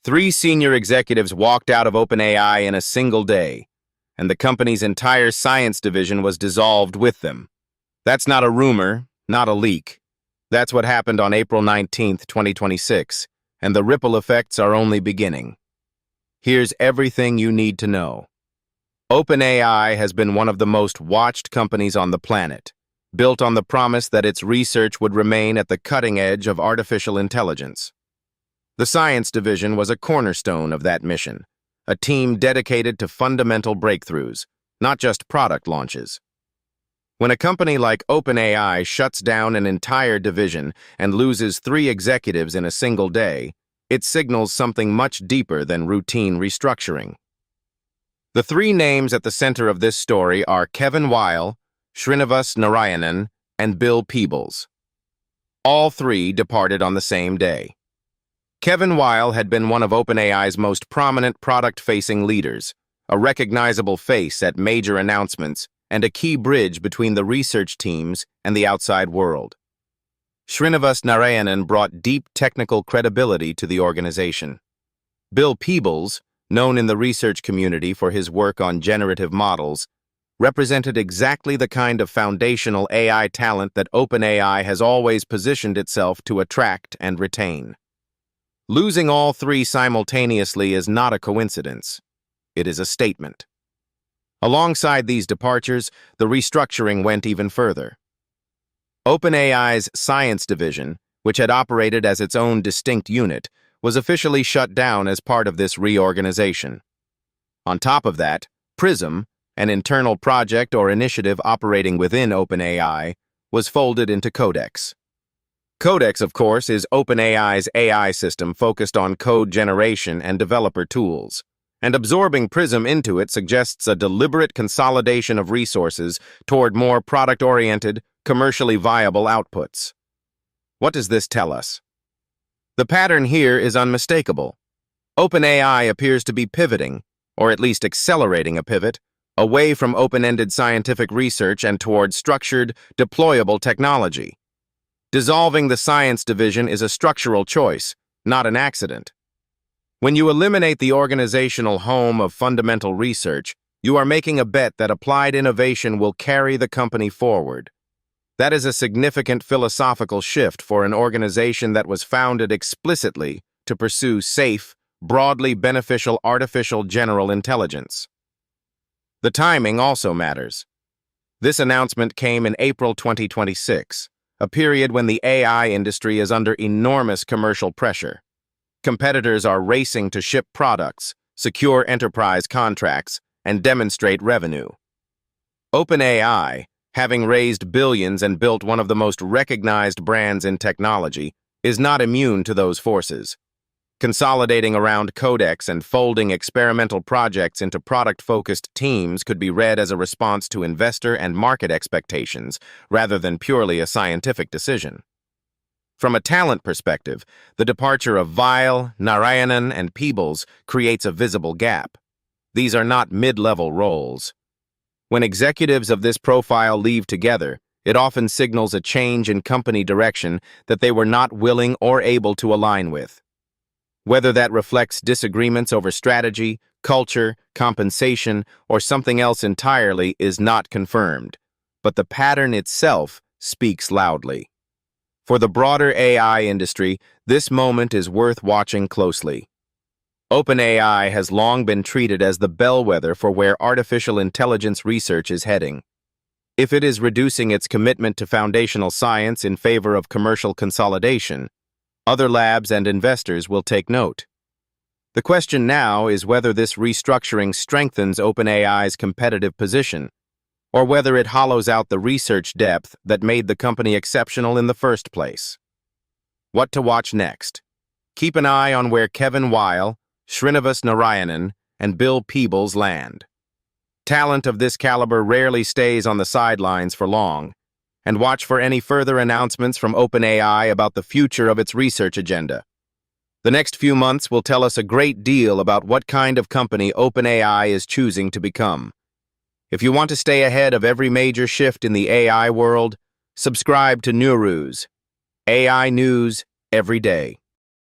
3 senior executives walked out of OpenAI in a single day, and the company's entire science division was dissolved with them. That's not a rumor, not a leak. That's what happened on April 19th, 2026, and the ripple effects are only beginning. Here's everything you need to know. OpenAI has been one of the most watched companies on the planet, built on the promise that its research would remain at the cutting edge of artificial intelligence. The science division was a cornerstone of that mission, a team dedicated to fundamental breakthroughs, not just product launches. When a company like OpenAI shuts down an entire division and loses 3 executives in a single day, it signals something much deeper than routine restructuring. The 3 names at the center of this story are Weil, Srinivas Narayanan, and Bill Peebles. All 3 departed on the same day. Weil had been one of OpenAI's most prominent product-facing leaders, a recognizable face at major announcements, and a key bridge between the research teams and the outside world. Srinivas Narayanan brought deep technical credibility to the organization. Bill Peebles, known in the research community for his work on generative models, represented exactly the kind of foundational AI talent that OpenAI has always positioned itself to attract and retain. Losing all 3 simultaneously is not a coincidence. It is a statement. Alongside these departures, the restructuring went even further. OpenAI's science division, which had operated as its own distinct unit, was officially shut down as part of this reorganization. On top of that, Prism, an internal project or initiative operating within OpenAI, was folded into Codex. Codex, of course, is OpenAI's AI system focused on code generation and developer tools, and absorbing Prism into it suggests a deliberate consolidation of resources toward more product-oriented, commercially viable outputs. What does this tell us? The pattern here is unmistakable. OpenAI appears to be pivoting, or at least accelerating a pivot, away from open-ended scientific research and toward structured, deployable technology. Dissolving the science division is a structural choice, not an accident. When you eliminate the organizational home of fundamental research, you are making a bet that applied innovation will carry the company forward. That is a significant philosophical shift for an organization that was founded explicitly to pursue safe, broadly beneficial artificial general intelligence. The timing also matters. This announcement came in April 2026, a period when the AI industry is under enormous commercial pressure. Competitors are racing to ship products, secure enterprise contracts, and demonstrate revenue. OpenAI, having raised billions and built one of the most recognized brands in technology, is not immune to those forces. Consolidating around Codex and folding experimental projects into product-focused teams could be read as a response to investor and market expectations, rather than purely a scientific decision. From a talent perspective, the departure of Weil, Narayanan, and Peebles creates a visible gap. These are not mid-level roles. When executives of this profile leave together, it often signals a change in company direction that they were not willing or able to align with. Whether that reflects disagreements over strategy, culture, compensation, or something else entirely is not confirmed, but the pattern itself speaks loudly. For the broader AI industry, this moment is worth watching closely. OpenAI has long been treated as the bellwether for where artificial intelligence research is heading. If it is reducing its commitment to foundational science in favor of commercial consolidation, other labs and investors will take note. The question now is whether this restructuring strengthens OpenAI's competitive position, or whether it hollows out the research depth that made the company exceptional in the first place. What to watch next? Keep an eye on where Weil, Srinivas Narayanan, and Bill Peebles land. Talent of this caliber rarely stays on the sidelines for long, and watch for any further announcements from OpenAI about the future of its research agenda. The next few months will tell us a great deal about what kind of company OpenAI is choosing to become. If you want to stay ahead of every major shift in the AI world, subscribe to Neurews, AI news every day.